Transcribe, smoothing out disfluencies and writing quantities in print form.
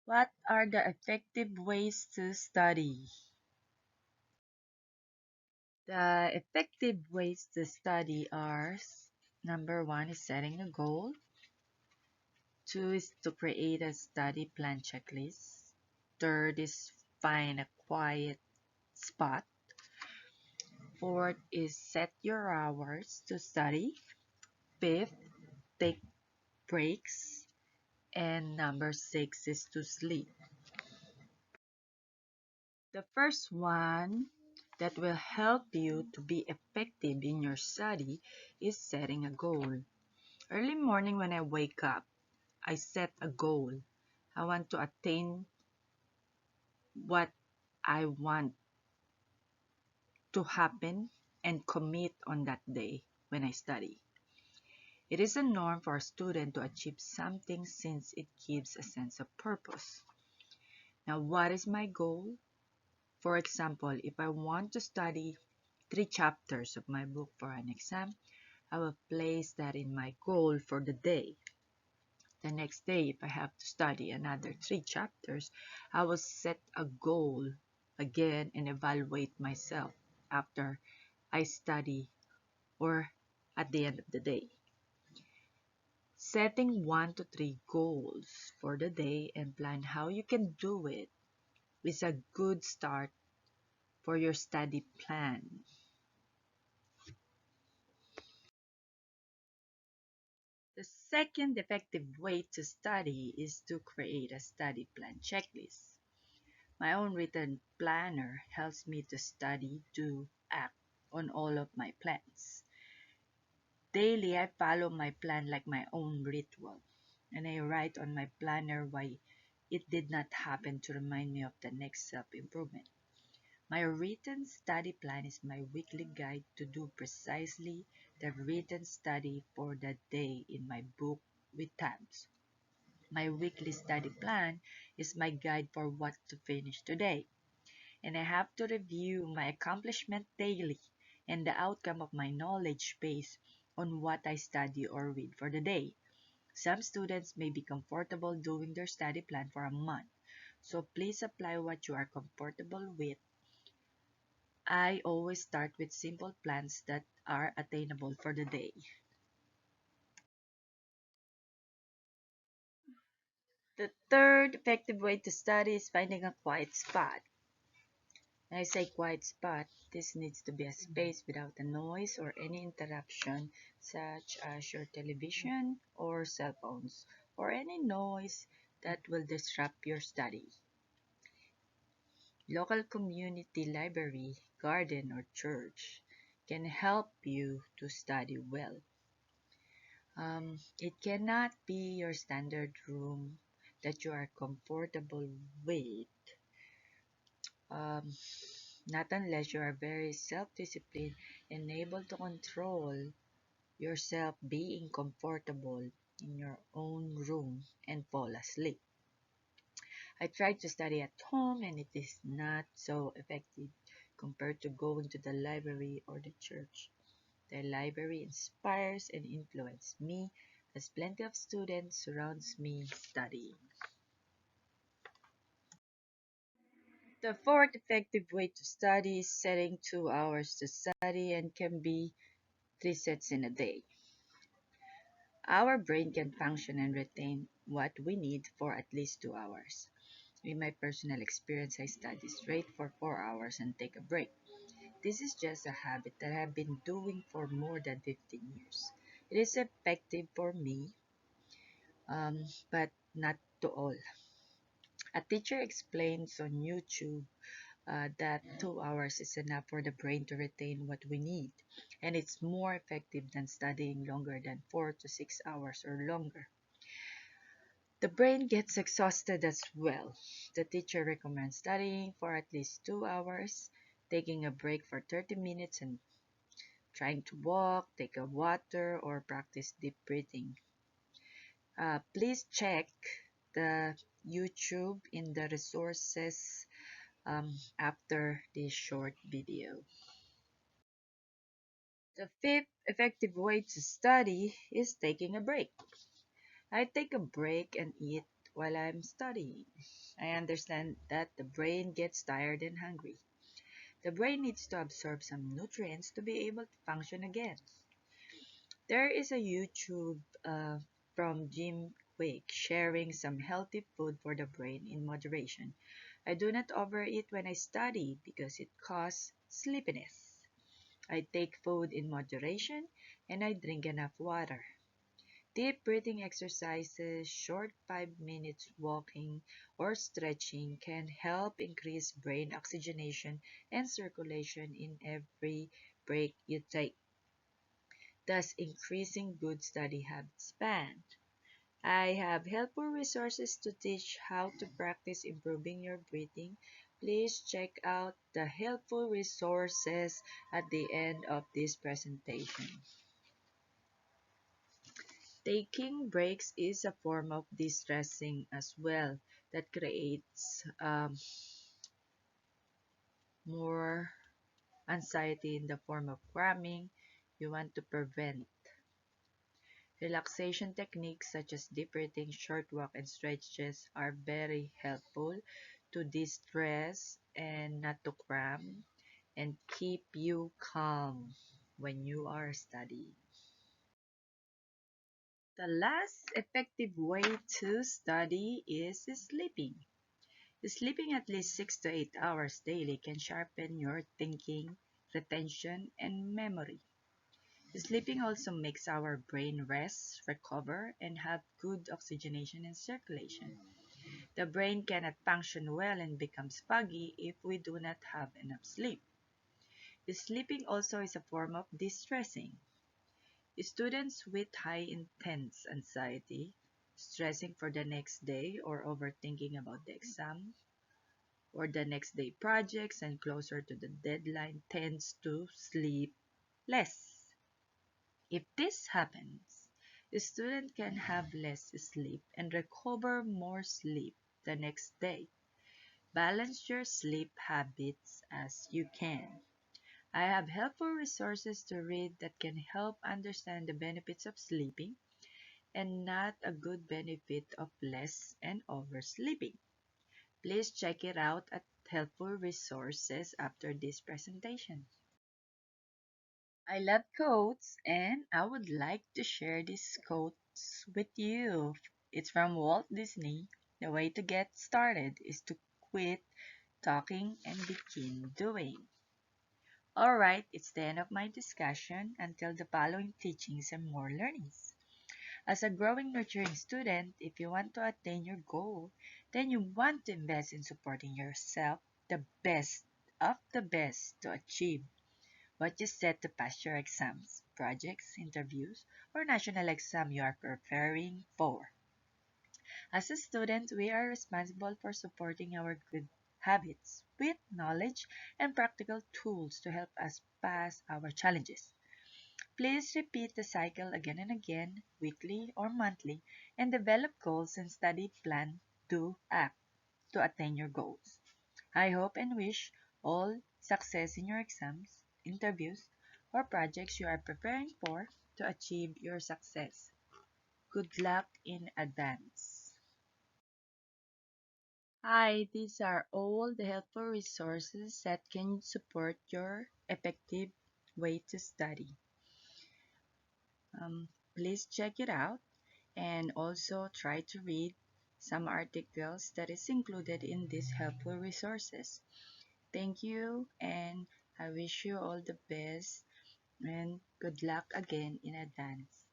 What are the effective ways to study? The effective ways to study are number one is setting a goal, two is to create a study plan checklist, third is find a quiet spot, fourth is set your hours to study, fifth, take breaks, and number six is to sleep. The first one that will help you to be effective in your study is setting a goal. Early morning when I wake up, I set a goal. I want to attain what I want to happen and commit on that day when I study. It is a norm for a student to achieve something since it gives a sense of purpose. Now, what is my goal? For example, if I want to study 3 chapters of my book for an exam, I will place that in my goal for the day. The next day, if I have to study another 3 chapters, I will set a goal again and evaluate myself after I study or at the end of the day. Setting 1 to 3 goals for the day and plan how you can do it is a good start for your study plan. The second effective way to study is to create a study plan checklist. My own written planner helps me to study, do, act on all of my plans. Daily, I follow my plan like my own ritual, and I write on my planner why it did not happen to remind me of the next self-improvement. My written study plan is my weekly guide to do precisely the written study for the day in my book with tabs. My weekly study plan is my guide for what to finish today, and I have to review my accomplishment daily and the outcome of my knowledge based on what I study or read for the day. Some students may be comfortable doing their study plan for a month, so please apply what you are comfortable with. I always start with simple plans that are attainable for the day. The third effective way to study is finding a quiet spot. When I say quiet spot, this needs to be a space without a noise or any interruption, such as your television or cell phones, or any noise that will disrupt your study. Local community library, garden, or church can help you to study well. It cannot be your standard room that you are comfortable with, um, not unless you are very self-disciplined and able to control yourself being comfortable in your own room and fall asleep. I tried to study at home and it is not so effective compared to going to the library or the church. The library inspires and influences me as plenty of students surrounds me studying. The fourth effective way to study is setting 2 hours to study and can be 3 sets in a day. Our brain can function and retain what we need for at least 2 hours. In my personal experience, I study straight for 4 hours and take a break. This is just a habit that I've been doing for more than 15 years. It is effective for me, but not to all. A teacher explains on YouTube that 2 hours is enough for the brain to retain what we need, and it's more effective than studying longer than 4 to 6 hours or longer. The brain gets exhausted as well. The teacher recommends studying for at least 2 hours, taking a break for 30 minutes, and trying to walk, take a water, or practice deep breathing. Please check the YouTube in the resources after this short video. The fifth effective way to study is taking a break. I take a break and eat while I'm studying. I understand that the brain gets tired and hungry. The brain needs to absorb some nutrients to be able to function again. There is a YouTube from Jim Quick sharing some healthy food for the brain in moderation. I do not overeat when I study because it causes sleepiness. I take food in moderation and I drink enough water. Deep breathing exercises, short 5 minutes walking or stretching can help increase brain oxygenation and circulation in every break you take, thus increasing good study habit span. I have helpful resources to teach how to practice improving your breathing. Please check out the helpful resources at the end of this presentation. Taking breaks is a form of distressing as well that creates more anxiety in the form of cramming. You want to prevent. Relaxation techniques such as deep breathing, short walk, and stretches are very helpful to de-stress and not to cram and keep you calm when you are studying. The last effective way to study is sleeping. Sleeping at least 6 to 8 hours daily can sharpen your thinking, retention, and memory. Sleeping also makes our brain rest, recover, and have good oxygenation and circulation. The brain cannot function well and becomes foggy if we do not have enough sleep. Sleeping also is a form of distressing. Students with high intense anxiety, stressing for the next day or overthinking about the exam or the next day projects and closer to the deadline tends to sleep less. If this happens, the student can have less sleep and recover more sleep the next day. Balance your sleep habits as you can. I have helpful resources to read that can help understand the benefits of sleeping and not a good benefit of less and oversleeping. Please check it out at helpful resources after this presentation. I love quotes and I would like to share these quotes with you. It's from Walt Disney. The way to get started is to quit talking and begin doing. Alright, it's the end of my discussion until the following teachings and more learnings. As a growing nurturing student, if you want to attain your goal, then you want to invest in supporting yourself the best of the best to achieve what you set to pass your exams, projects, interviews, or national exam you are preparing for. As a student, we are responsible for supporting our good habits with knowledge and practical tools to help us pass our challenges. Please repeat the cycle again and again, weekly or monthly, and develop goals and study plan to act to attain your goals. I hope and wish all success in your exams, interviews, or projects you are preparing for to achieve your success. Good luck in advance. Hi, these are all the helpful resources that can support your effective way to study. Please check it out and also try to read some articles that is included in these helpful resources. Thank you and I wish you all the best and good luck again in advance.